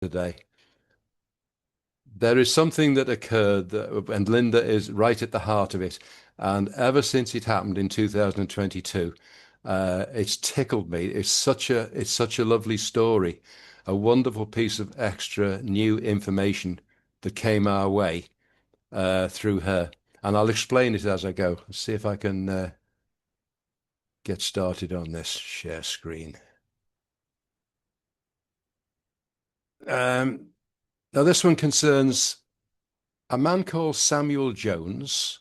today. There is something that occurred and Linda is right at the heart of it. And ever since it happened in 2022, it's tickled me. It's such a lovely story, a wonderful piece of extra new information that came our way through her. And I'll explain it as I go. See if I can get started on this share screen. Um, Now, this one concerns a man called Samuel Jones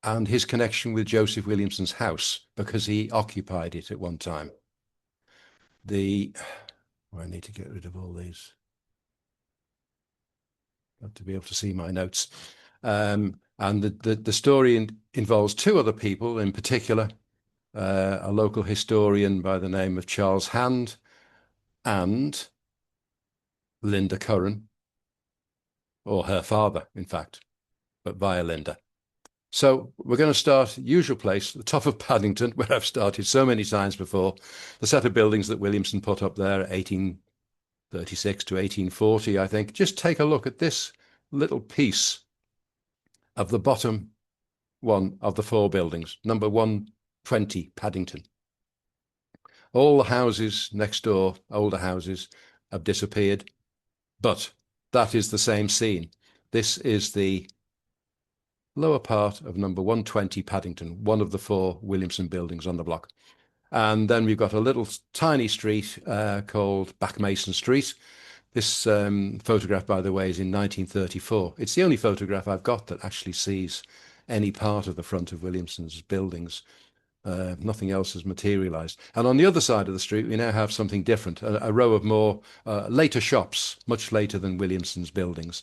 and his connection with Joseph Williamson's house because he occupied it at one time. I need to get rid of all these. Got to be able to see my notes. And the story involves two other people in particular, a local historian by the name of Charles Hand and Linda Curran, or her father, in fact, but via Linda. So we're going to start usual place, the top of Paddington, where I've started so many times before. The set of buildings that Williamson put up there, 1836 to 1840, I think. Just take a look at this little piece of the bottom one of the four buildings, number 120 Paddington. All the houses next door, older houses, have disappeared, but that is the same scene. This is the lower part of number 120 Paddington, one of the four Williamson buildings on the block. And then we've got a little tiny street called Back Mason Street. This photograph, by the way, is in 1934. It's the only photograph I've got that actually sees any part of the front of Williamson's buildings. Nothing else has materialized. And on the other side of the street, we now have something different, a row of more later shops, much later than Williamson's buildings.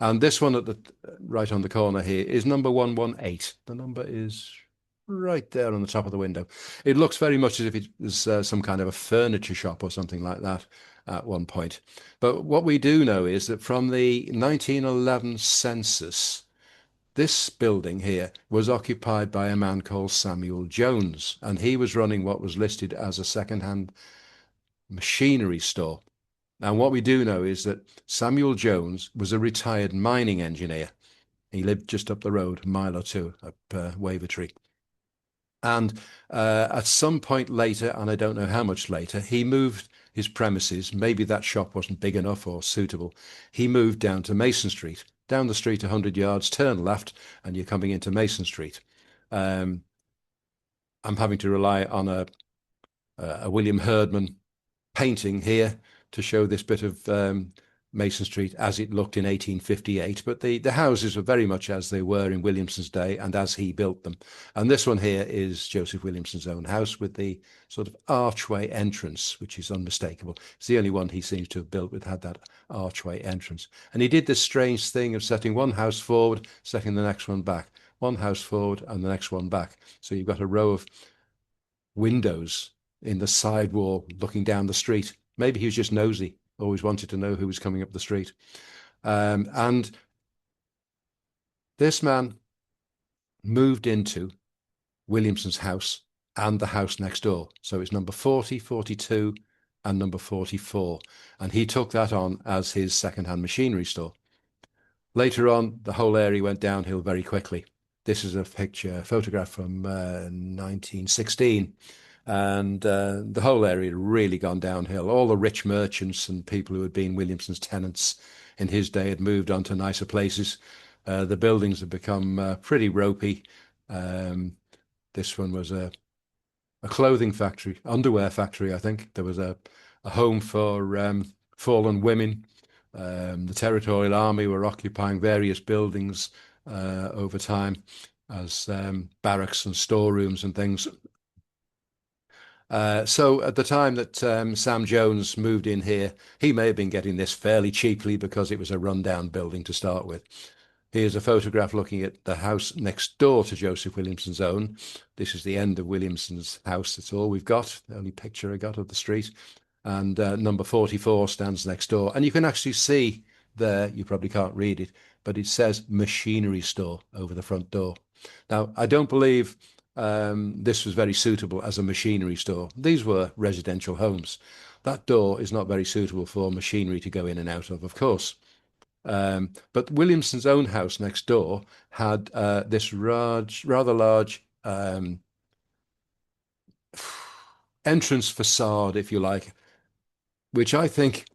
And this one at the right on the corner here is number 118. The number is right there on the top of the window. It looks very much as if it was some kind of a furniture shop or something like that at one point. But what we do know is that from the 1911 census, this building here was occupied by a man called Samuel Jones, and he was running what was listed as a second-hand machinery store. And what we do know is that Samuel Jones was a retired mining engineer. He lived just up the road, a mile or two, up Wavertree. And at some point later, and I don't know how much later, he moved his premises. Maybe that shop wasn't big enough or suitable. He moved down to Mason Street. Down the street 100 yards, turn left, and you're coming into Mason Street. I'm having to rely on a William Herdman painting here to show this bit of Mason Street as it looked in 1858. But the houses were very much as they were in Williamson's day and as he built them. And this one here is Joseph Williamson's own house with the sort of archway entrance, which is unmistakable. It's the only one he seems to have built with had that archway entrance. And he did this strange thing of setting one house forward, setting the next one back, one house forward and the next one back. So you've got a row of windows in the side wall looking down the street. Maybe he was just nosy, always wanted to know who was coming up the street. And this man moved into Williamson's house and the house next door. So it's number 40, 42, and number 44. And he took that on as his second-hand machinery store. Later on, the whole area went downhill very quickly. This is a photograph from 1916. And the whole area had really gone downhill. All the rich merchants and people who had been Williamson's tenants in his day had moved on to nicer places. The buildings had become pretty ropey. This one was a clothing factory, underwear factory, I think. There was a home for fallen women. The Territorial Army were occupying various buildings over time as barracks and storerooms and things. So at the time that Sam Jones moved in here, he may have been getting this fairly cheaply because it was a rundown building to start with. Here's a photograph looking at the house next door to Joseph Williamson's own. This is the end of Williamson's house. That's all we've got, the only picture I got of the street. And number 44 stands next door. And you can actually see there, you probably can't read it, but it says machinery store over the front door. Now, I don't believe this was very suitable as a machinery store. These were residential homes. that door is not very suitable for machinery to go in and out of course. But Williamson's own house next door had this rather large entrance facade, if you like, which I think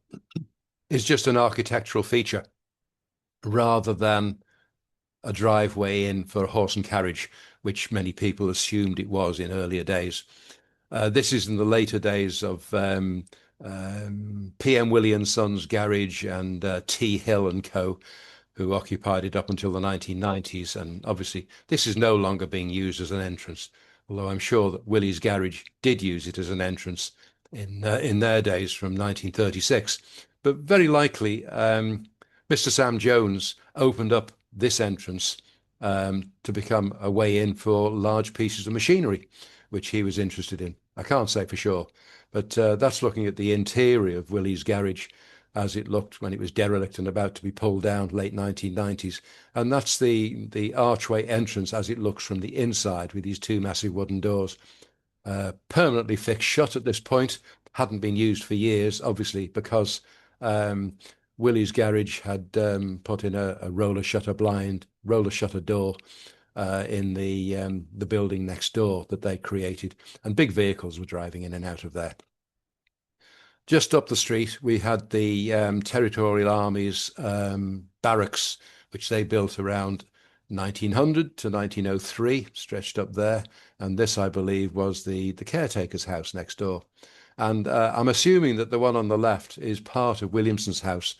is just an architectural feature rather than a driveway in for horse and carriage, which many people assumed it was in earlier days. This is in the later days of PM Williamson's garage and T Hill and Co., who occupied it up until the 1990s. And obviously, this is no longer being used as an entrance, although I'm sure that Willie's Garage did use it as an entrance in their days from 1936. But very likely, Mr. Sam Jones opened up this entrance to become a way in for large pieces of machinery, which he was interested in. I can't say for sure, but that's looking at the interior of Willie's Garage as it looked when it was derelict and about to be pulled down, late 1990s. And that's the archway entrance as it looks from the inside with these two massive wooden doors. Permanently fixed shut at this point, hadn't been used for years, obviously, because Willie's Garage had put in a roller shutter door in the building next door that they created, and big vehicles were driving in and out of there. Just up the street, we had the Territorial Army's barracks, which they built around 1900 to 1903, stretched up there. And this, I believe, was the caretaker's house next door. And I'm assuming that the one on the left is part of Williamson's house,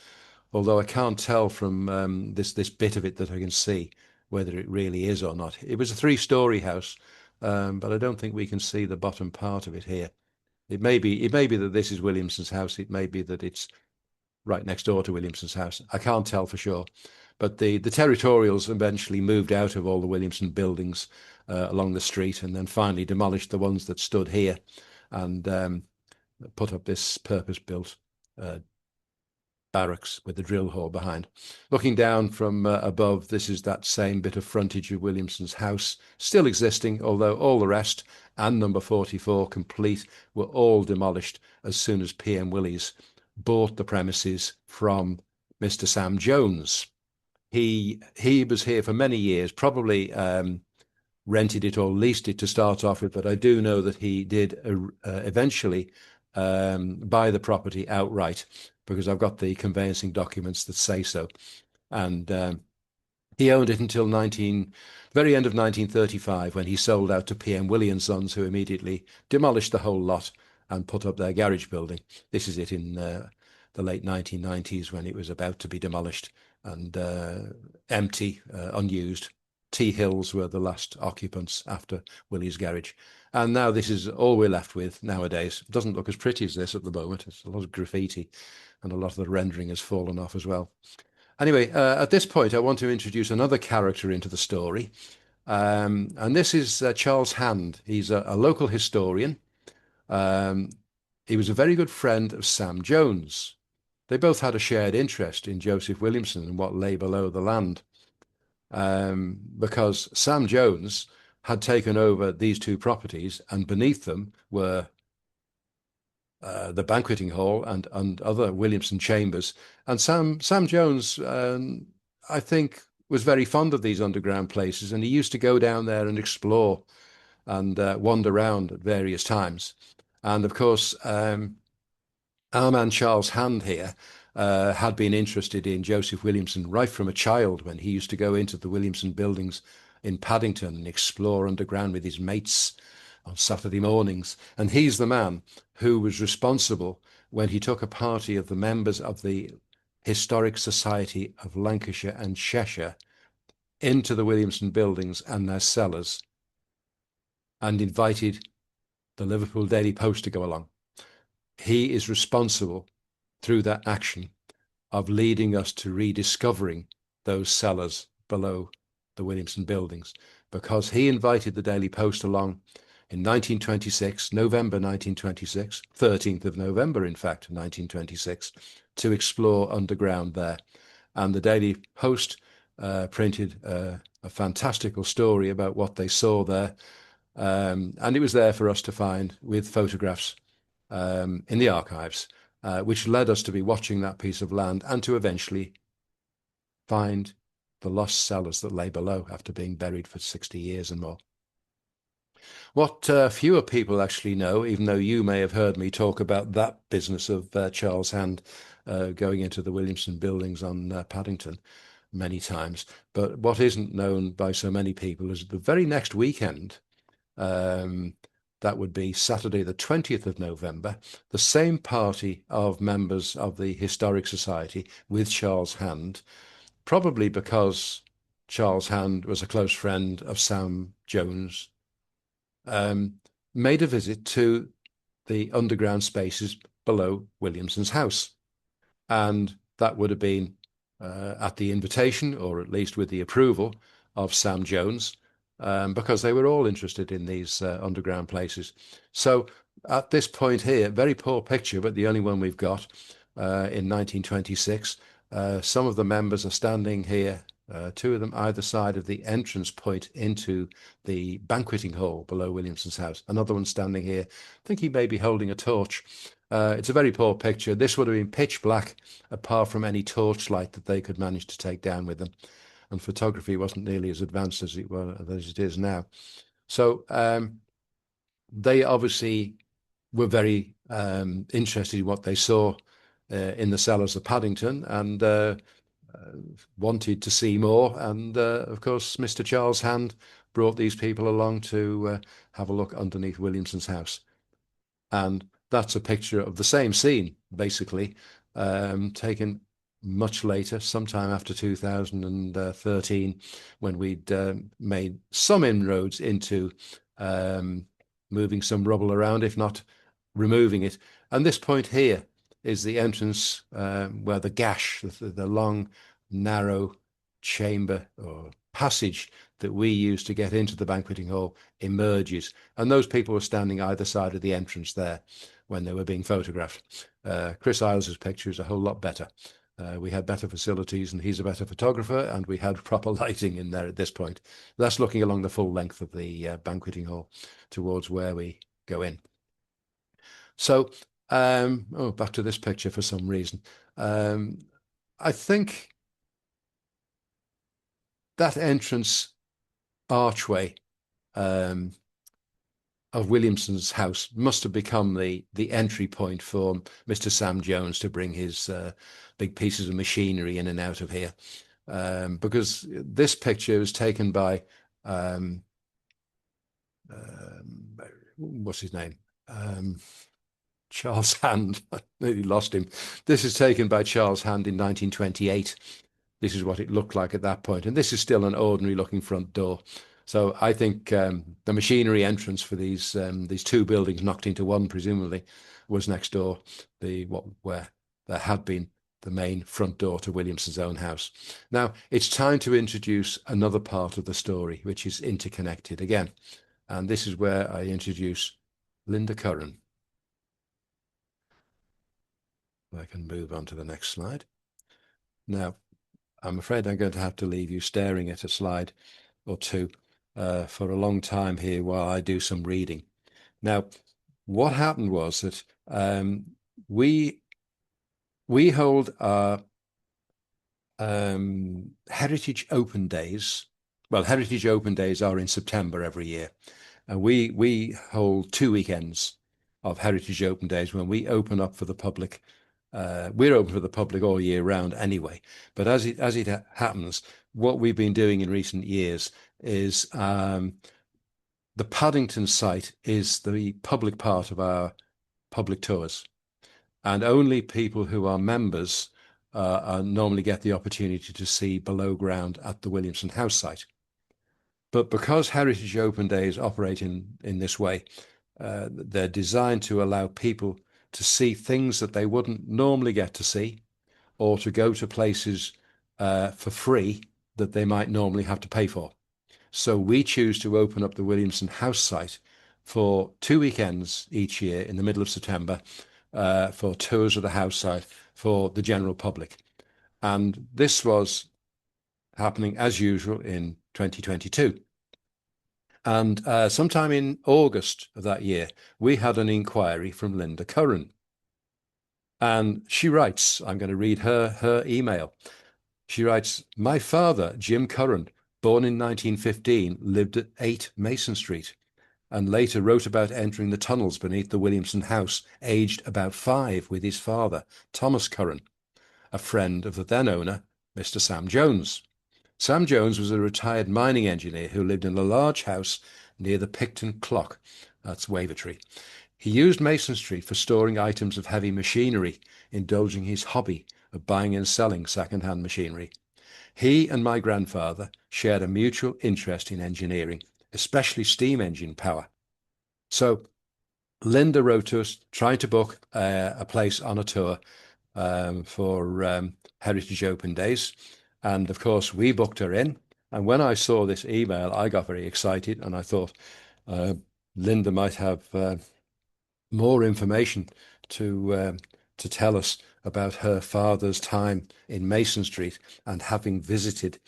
although I can't tell from this bit of it that I can see whether it really is or not. It was a three-story house, but I don't think we can see the bottom part of it here. It may be that this is Williamson's house. It may be that it's right next door to Williamson's house. I can't tell for sure. But the Territorials eventually moved out of all the Williamson buildings along the street and then finally demolished the ones that stood here and put up this purpose-built barracks with the drill hall behind. Looking down from above, this is that same bit of frontage of Williamson's house, still existing, although all the rest and number 44 complete were all demolished as soon as PM Willys bought the premises from Mr. Sam Jones. He was here for many years, probably rented it or leased it to start off with, but I do know that he did eventually buy the property outright, because I've got the conveyancing documents that say so. And he owned it until very end of 1935, when he sold out to PM Williamson's, who immediately demolished the whole lot and put up their garage building. This is it in the late 1990s, when it was about to be demolished and empty, unused. T Hills were the last occupants after Willie's Garage. And now this is all we're left with nowadays. It doesn't look as pretty as this at the moment. It's a lot of graffiti and a lot of the rendering has fallen off as well. Anyway, at this point, I want to introduce another character into the story. And this is Charles Hand. He's a local historian. He was a very good friend of Sam Jones. They both had a shared interest in Joseph Williamson and what lay below the land. Because Sam Jones had taken over these two properties, and beneath them were the banqueting hall and other Williamson chambers. And Sam Jones, I think, was very fond of these underground places, and he used to go down there and explore and wander around at various times. And of course, our man Charles Hand here had been interested in Joseph Williamson right from a child, when he used to go into the Williamson buildings in Paddington and explore underground with his mates on Saturday mornings. And he's the man who was responsible when he took a party of the members of the Historic Society of Lancashire and Cheshire into the Williamson buildings and their cellars and invited the Liverpool Daily Post to go along. He is responsible, through that action, of leading us to rediscovering those cellars below the Williamson buildings, because he invited the Daily Post along in 1926, November 1926, 13th of November, in fact, 1926, to explore underground there. And the Daily Post printed a fantastical story about what they saw there. And it was there for us to find with photographs. in the archives, which led us to be watching that piece of land and to eventually find the lost cellars that lay below after being buried for 60 years and more. What fewer people actually know, even though you may have heard me talk about that business of Charles Hand going into the Williamson buildings on Paddington many times, but what isn't known by so many people is the very next weekend, that would be Saturday the 20th of November, the same party of members of the Historic Society with Charles Hand, probably because Charles Hand was a close friend of Sam Jones, made a visit to the underground spaces below Williamson's house. And that would have been at the invitation, or at least with the approval, of Sam Jones, because they were all interested in these underground places. So at this point here, very poor picture, but the only one we've got, in 1926, some of the members are standing here, two of them either side of the entrance point into the banqueting hall below Williamson's house. Another one standing here. I think he may be holding a torch. It's a very poor picture. This would have been pitch black, apart from any torchlight that they could manage to take down with them. And photography wasn't nearly as advanced as it is now. So they obviously were very interested in what they saw in the cellars of Paddington, and wanted to see more. And of course, Mr. Charles Hand brought these people along to have a look underneath Williamson's house. And that's a picture of the same scene, basically, taken much later, sometime after 2013, when we'd made some inroads into moving some rubble around, if not removing it. And this point here is the entrance where the gash, the long, narrow chamber or passage that we use to get into the banqueting hall, emerges. And those people were standing either side of the entrance there when they were being photographed. Chris Iles's picture is a whole lot better. We had better facilities, and he's a better photographer, and we had proper lighting in there at this point. That's looking along the full length of the banqueting hall towards where we go in. So, back to this picture for some reason. I think that entrance archway of Williamson's house must have become the entry point for Mr. Sam Jones to bring his big pieces of machinery in and out of here. Because this picture was taken by, what's his name? Charles Hand. I nearly lost him. This is taken by Charles Hand in 1928. This is what it looked like at that point. And this is still an ordinary looking front door. So I think the machinery entrance for these two buildings knocked into one, presumably, was next door, where there had been the main front door to Williamson's own house. Now, it's time to introduce another part of the story, which is interconnected again. And this is where I introduce Linda Curran. I can move on to the next slide. Now, I'm afraid I'm going to have to leave you staring at a slide or two for a long time here while I do some reading. Now, what happened was that we hold our Heritage Open Days. Well, Heritage Open Days are in September every year. And we hold 2 weekends of Heritage Open Days when we open up for the public. We're open for the public all year round anyway. But as it happens, what we've been doing in recent years is the Paddington site is the public part of our public tours. And only people who are members normally get the opportunity to see below ground at the Williamson house site. But because Heritage Open Days operate in this way, they're designed to allow people to see things that they wouldn't normally get to see, or to go to places for free that they might normally have to pay for. So we choose to open up the Williamson house site for 2 weekends each year in the middle of September for tours of the house site for the general public. And this was happening as usual in 2022. And sometime in August of that year, we had an inquiry from Linda Curran. And she writes, I'm going to read her email. She writes, my father, Jim Curran, born in 1915, lived at 8 Mason Street and later wrote about entering the tunnels beneath the Williamson house, aged about 5, with his father, Thomas Curran, a friend of the then owner, Mr. Sam Jones. Sam Jones was a retired mining engineer who lived in a large house near the Picton Clock. That's Wavertree. He used Mason Street for storing items of heavy machinery, indulging his hobby of buying and selling second-hand machinery. He and my grandfather shared a mutual interest in engineering, especially steam engine power. So Linda wrote to us, trying to book a place on a tour for Heritage Open Days. And of course, we booked her in. And when I saw this email, I got very excited and I thought Linda might have more information to tell us about her father's time in Mason Street and having visited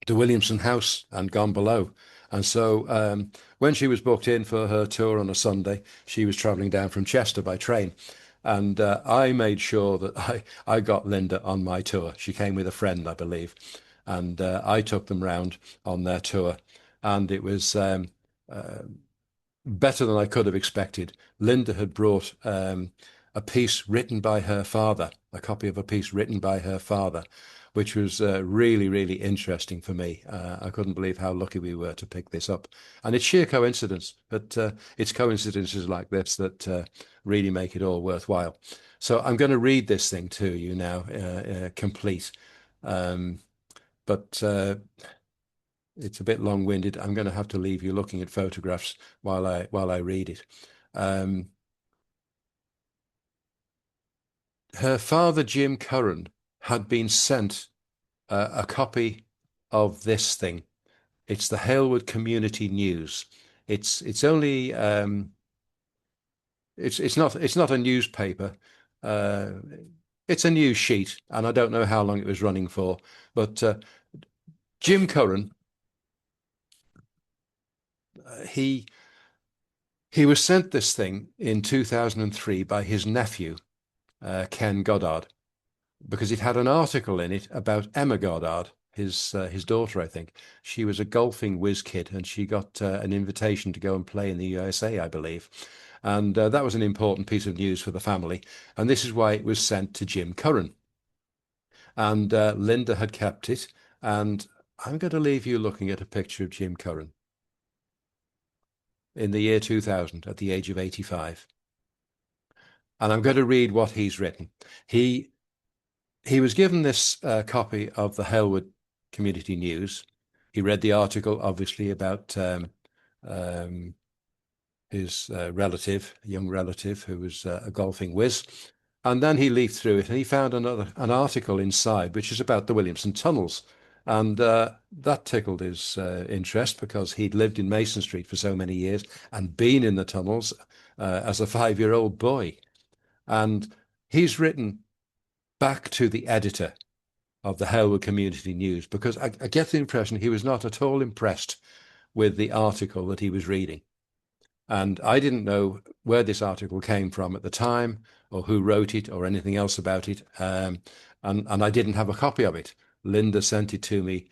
the Williamson house and gone below. And so when she was booked in for her tour on a Sunday, she was travelling down from Chester by train. And I made sure that I got Linda on my tour. She came with a friend, I believe. And I took them round on their tour. And it was better than I could have expected. Linda had brought a piece written by her father, a copy of a piece written by her father, which was really, really interesting for me. I couldn't believe how lucky we were to pick this up. And it's sheer coincidence, but it's coincidences like this that really make it all worthwhile. So I'm going to read this thing to you now, complete. But it's a bit long-winded. I'm going to have to leave you looking at photographs while I read it. Her father, Jim Curran, had been sent a copy of this thing. It's the Halewood Community News. It's only it's not a newspaper. It's a news sheet, and I don't know how long it was running for. But Jim Curran, he was sent this thing in 2003 by his nephew, Ken Goddard, because it had an article in it about Emma Goddard, his daughter, I think. She was a golfing whiz kid, and she got an invitation to go and play in the USA, I believe. And that was an important piece of news for the family. And this is why it was sent to Jim Curran. And Linda had kept it. And I'm going to leave you looking at a picture of Jim Curran in the year 2000 at the age of 85. And I'm going to read what he's written. He was given this copy of the Halewood Community News. He read the article, obviously, about his relative, a young relative who was a golfing whiz. And then he leafed through it and he found an article inside, which is about the Williamson tunnels. And that tickled his interest because he'd lived in Mason Street for so many years and been in the tunnels as a 5-year-old boy. And he's written back to the editor of the Halewood Community News because I get the impression he was not at all impressed with the article that he was reading. And I didn't know where this article came from at the time or who wrote it or anything else about it. And I didn't have a copy of it. Linda sent it to me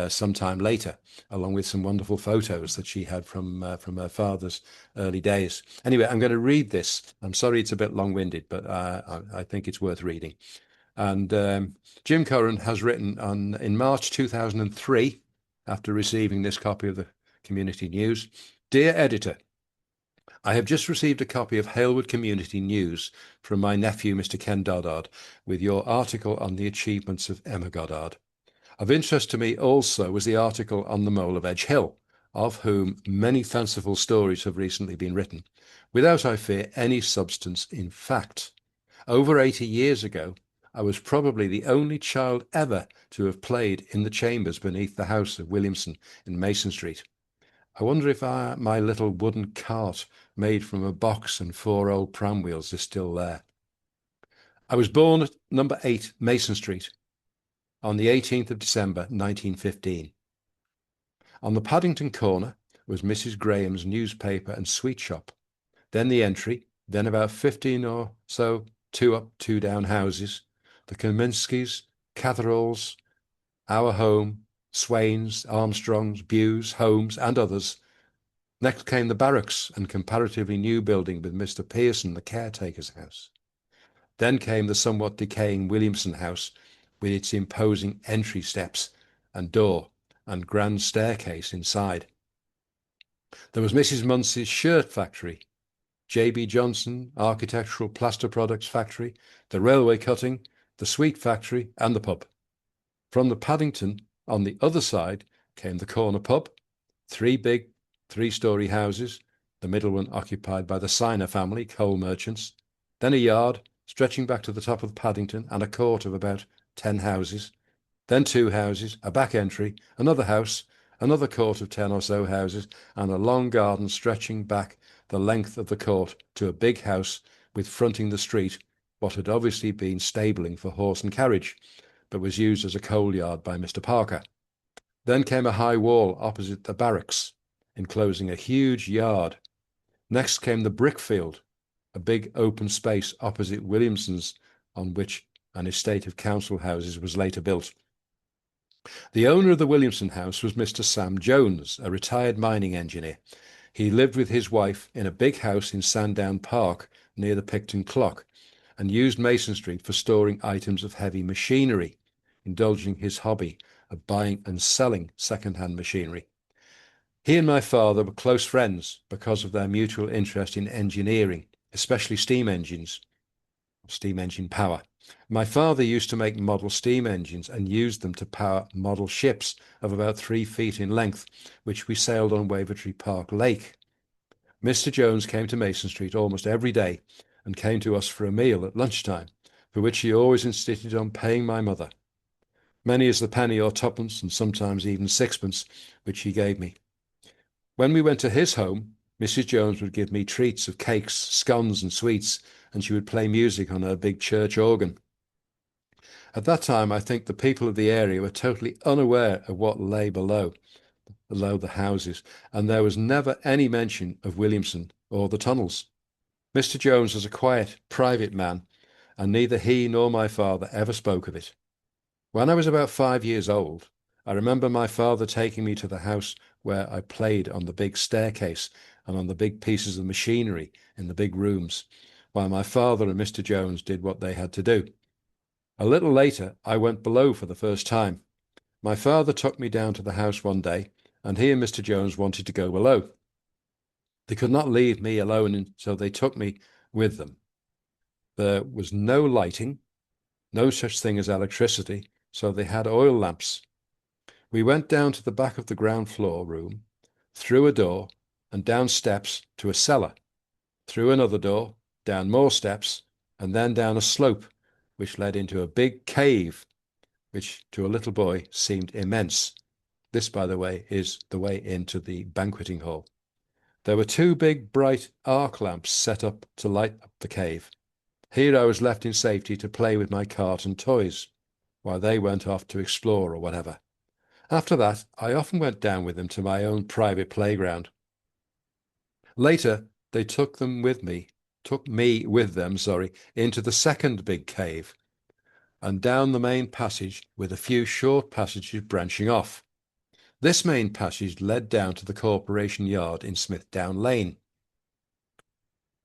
sometime later, along with some wonderful photos that she had from her father's early days. Anyway, I'm going to read this. I'm sorry it's a bit long-winded, but I think it's worth reading. And Jim Curran has written in March 2003, after receiving this copy of the Community News, Dear Editor, I have just received a copy of Halewood Community News from my nephew, Mr. Ken Goddard, with your article on the achievements of Emma Goddard. Of interest to me also was the article on the Mole of Edge Hill, of whom many fanciful stories have recently been written, without, I fear, any substance in fact. Over 80 years ago, I was probably the only child ever to have played in the chambers beneath the house of Williamson in Mason Street. I wonder if my little wooden cart made from a box and 4 old pram wheels is still there. I was born at number 8 Mason Street on the 18th of December 1915. On the Paddington corner, was Mrs. Graham's newspaper and sweet shop. Then the entry, then about 15 or so, two up, two down houses, the Kaminskys, Catheralls, our home, Swains, Armstrongs, Bews, Holmes, and others. Next came the barracks and comparatively new building with Mr. Pearson, the caretaker's house. Then came the somewhat decaying Williamson house with its imposing entry steps and door and grand staircase inside. There was Mrs. Munsey's shirt factory, J.B. Johnson Architectural Plaster Products Factory, the railway cutting, the sweet factory, and the pub. From the Paddington, on the other side, came the corner pub, three big three-storey houses, the middle one occupied by the Siner family, coal merchants, then a yard stretching back to the top of Paddington and a court of about 10 houses, then two houses, a back entry, another house, another court of 10 or so houses, and a long garden stretching back the length of the court to a big house with fronting the street what had obviously been stabling for horse and carriage, but was used as a coal yard by Mr. Parker. Then came a high wall opposite the barracks, enclosing a huge yard. Next came the brickfield, a big open space opposite Williamson's, on which an estate of council houses was later built. The owner of the Williamson house was Mr. Sam Jones, a retired mining engineer. He lived with his wife in a big house in Sandown Park near the Picton Clock and used Mason Street for storing items of heavy machinery, indulging his hobby of buying and selling second-hand machinery. He and my father were close friends because of their mutual interest in engineering, especially steam engines, steam engine power. My father used to make model steam engines and used them to power model ships of about 3 feet in length, which we sailed on Wavertree Park Lake. Mr. Jones came to Mason Street almost every day and came to us for a meal at lunchtime, for which he always insisted on paying my mother. Many is the penny or twopence, and sometimes even sixpence, which he gave me. When we went to his home, Mrs. Jones would give me treats of cakes, scones, and sweets, and she would play music on her big church organ. At that time, I think the people of the area were totally unaware of what lay below the houses, and there was never any mention of Williamson or the tunnels. Mr. Jones was a quiet, private man, and neither he nor my father ever spoke of it. When I was about 5 years old, I remember my father taking me to the house where I played on the big staircase and on the big pieces of machinery in the big rooms, while my father and Mr. Jones did what they had to do. A little later, I went below for the first time. My father took me down to the house one day, and he and Mr. Jones wanted to go below. They could not leave me alone, and so they took me with them. There was no lighting, no such thing as electricity, so they had oil lamps. We went down to the back of the ground floor room, through a door, and down steps to a cellar, through another door, down more steps, and then down a slope, which led into a big cave, which to a little boy seemed immense. This, by the way, is the way into the banqueting hall. There were two big bright arc lamps set up to light up the cave. Here I was left in safety to play with my cart and toys, while they went off to explore or whatever. After that, I often went down with them to my own private playground. Later, they took me with them, into the second big cave and down the main passage with a few short passages branching off. This main passage led down to the corporation yard in Smithdown Lane.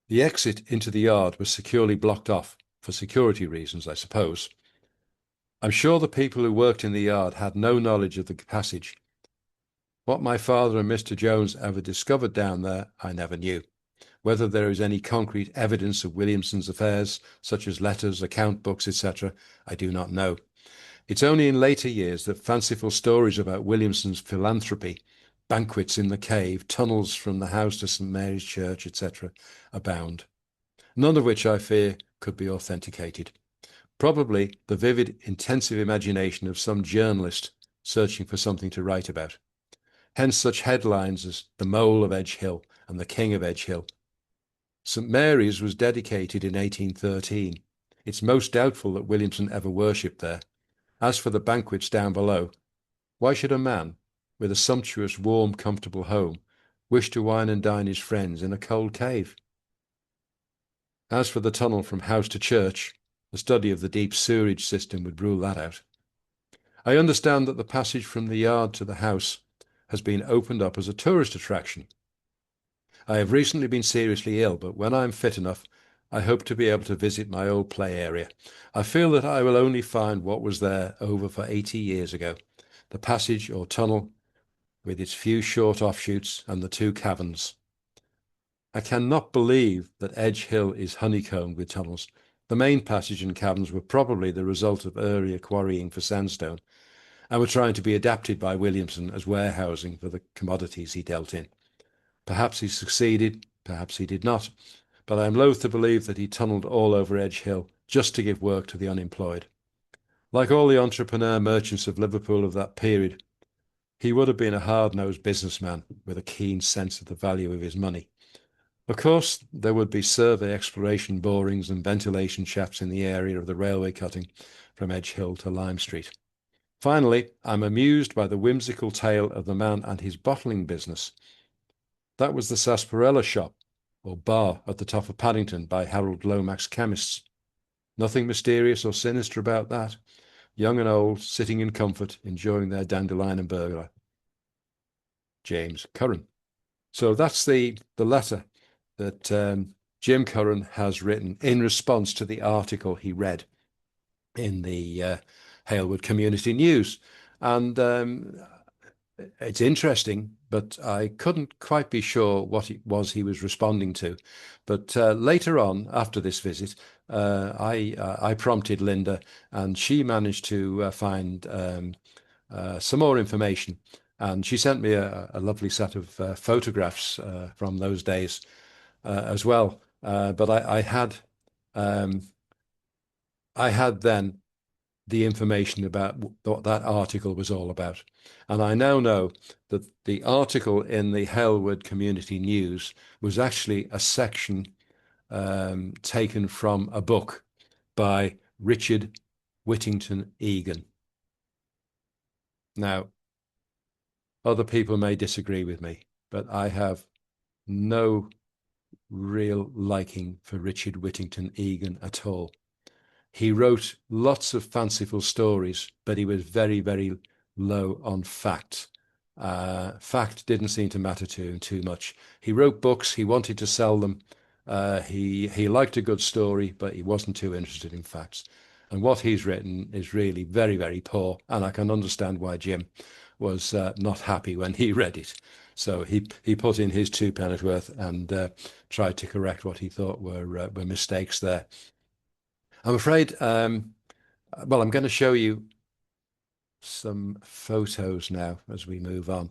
The exit into the yard was securely blocked off, for security reasons, I suppose. I'm sure the people who worked in the yard had no knowledge of the passage. What my father and Mr. Jones ever discovered down there, I never knew. Whether there is any concrete evidence of Williamson's affairs, such as letters, account books, etc., I do not know. It's only in later years that fanciful stories about Williamson's philanthropy, banquets in the cave, tunnels from the house to St. Mary's Church, etc., abound, none of which I fear could be authenticated. Probably the vivid, intensive imagination of some journalist searching for something to write about. Hence such headlines as The Mole of Edge Hill and The King of Edge Hill. St. Mary's was dedicated in 1813. It's most doubtful that Williamson ever worshipped there. As for the banquets down below, why should a man with a sumptuous, warm, comfortable home wished to wine and dine his friends in a cold cave. As for the tunnel from house to church, a study of the deep sewerage system would rule that out. I understand that the passage from the yard to the house has been opened up as a tourist attraction. I have recently been seriously ill, but when I am fit enough, I hope to be able to visit my old play area. I feel that I will only find what was there over for 80 years ago, the passage or tunnel with its few short offshoots and the two caverns. I cannot believe that Edge Hill is honeycombed with tunnels. The main passage and caverns were probably the result of earlier quarrying for sandstone and were trying to be adapted by Williamson as warehousing for the commodities he dealt in. Perhaps he succeeded, perhaps he did not, but I am loath to believe that he tunnelled all over Edge Hill just to give work to the unemployed. Like all the entrepreneur merchants of Liverpool of that period, he would have been a hard-nosed businessman with a keen sense of the value of his money. Of course, there would be survey exploration borings and ventilation shafts in the area of the railway cutting from Edge Hill to Lime Street. Finally, I'm amused by the whimsical tale of the man and his bottling business. That was the sarsaparilla shop, or bar, at the top of Paddington by Harold Lomax's chemists. Nothing mysterious or sinister about that. Young and old, sitting in comfort, enjoying their dandelion and burger. James Curran. So that's the letter that Jim Curran has written in response to the article he read in the Halewood Community News. And it's interesting, but I couldn't quite be sure what it was he was responding to. But later on, after this visit, I prompted Linda, and she managed to find some more information. And she sent me a lovely set of photographs from those days as well. But I had then the information about what that article was all about. And I now know that the article in the Halewood Community News was actually a section taken from a book by Richard Whittington Egan. Now, other people may disagree with me, but I have no real liking for Richard Whittington Egan at all. He wrote lots of fanciful stories, but he was very, very low on fact. Fact didn't seem to matter to him too much. He wrote books, he wanted to sell them. He liked a good story, but he wasn't too interested in facts. And what he's written is really very, very poor. And I can understand why Jim was not happy when he read it. So he put in his two pennyworth and tried to correct what he thought were mistakes there. I'm afraid, well, I'm going to show you some photos now as we move on.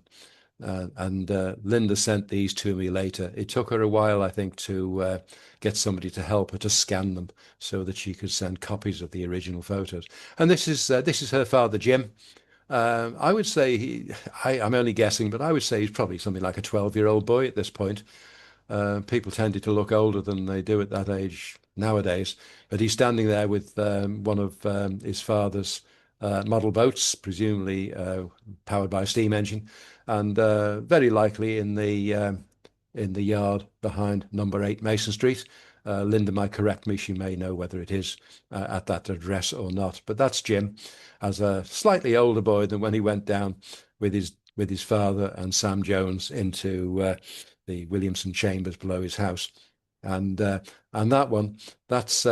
And Linda sent these to me later. It took her a while, I think, to get somebody to help her to scan them so that she could send copies of the original photos. And this is her father, Jim. I would say I'm only guessing, but I would say he's probably something like a 12-year-old boy at this point. People tended to look older than they do at that age nowadays. But he's standing there with one of his father's model boats, presumably powered by a steam engine, and very likely in the yard behind number 8 Mason Street. Linda might correct me. She may know whether it is at that address or not. But that's Jim as a slightly older boy than when he went down with his father and Sam Jones into the Williamson chambers below his house. And that one, that's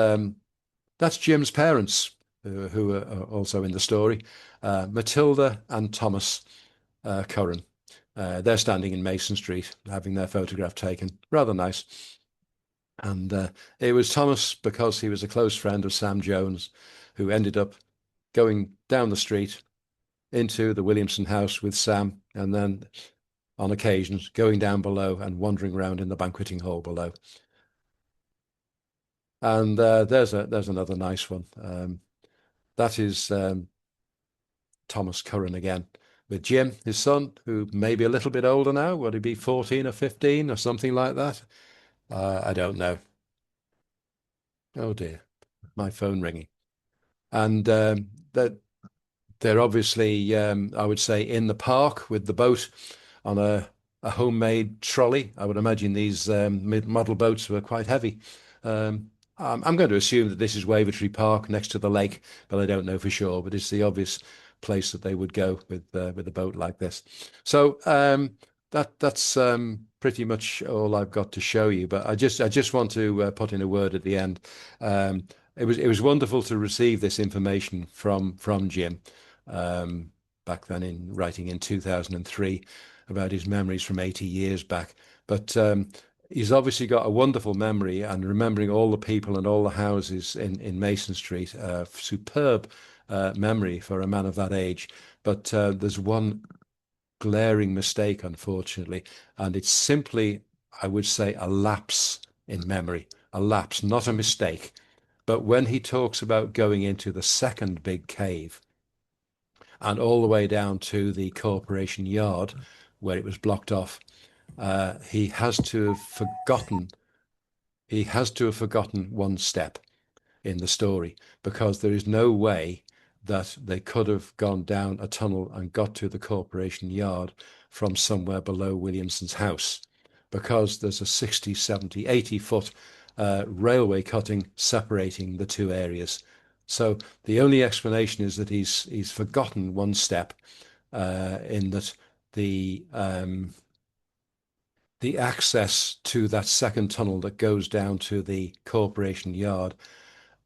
Jim's parents, who are also in the story, Matilda and Thomas Curran. They're standing in Mason Street, having their photograph taken. Rather nice. And it was Thomas, because he was a close friend of Sam Jones, who ended up going down the street into the Williamson house with Sam, and then on occasions going down below and wandering around in the banqueting hall below. And there's another nice one. That is Thomas Curran again, with Jim, his son, who may be a little bit older now. Would he be 14 or 15 or something like that? I don't know. Oh dear, my phone ringing. And they're obviously, I would say, in the park with the boat on a a homemade trolley. I would imagine these model boats were quite heavy. I'm going to assume that this is Wavertree Park next to the lake, but I don't know for sure. But it's the obvious place that they would go with a boat like this. So that's pretty much all I've got to show you. But I just want to put in a word at the end. It was wonderful to receive this information from Jim back then in writing in 2003 about his memories from 80 years back. But he's obviously got a wonderful memory and remembering all the people and all the houses in Mason Street. Superb memory for a man of that age. But there's one glaring mistake, unfortunately, and it's simply, I would say, a lapse in memory. A lapse, not a mistake. But when he talks about going into the second big cave and all the way down to the corporation yard where it was blocked off, he has to have forgotten. He has to have forgotten one step in the story because there is no way that they could have gone down a tunnel and got to the corporation yard from somewhere below Williamson's house because there's a 60, 70, 80-foot railway cutting separating the two areas. So the only explanation is that he's forgotten one step in that the access to that second tunnel that goes down to the corporation yard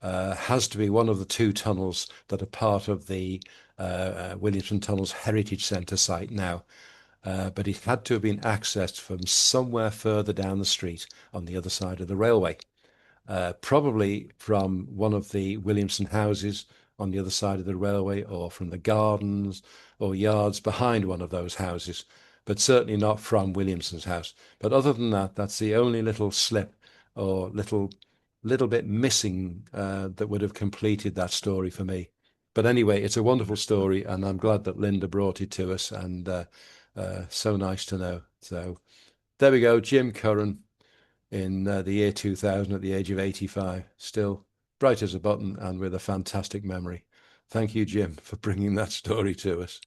has to be one of the two tunnels that are part of the Williamson Tunnels Heritage Centre site now. But it had to have been accessed from somewhere further down the street on the other side of the railway, probably from one of the Williamson houses on the other side of the railway, or from the gardens or yards behind one of those houses, but certainly not from Williamson's house. But other than that, that's the only little slip or little bit missing that would have completed that story for me. But anyway, it's a wonderful story, and I'm glad that Linda brought it to us, and so nice to know. So there we go, Jim Curran in the year 2000 at the age of 85, still bright as a button and with a fantastic memory. Thank you, Jim, for bringing that story to us.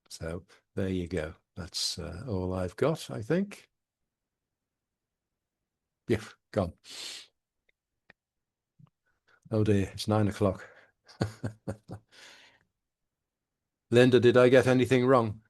So there you go. That's all I've got, I think. Yeah, gone. Oh dear, it's 9 o'clock. Linda, did I get anything wrong?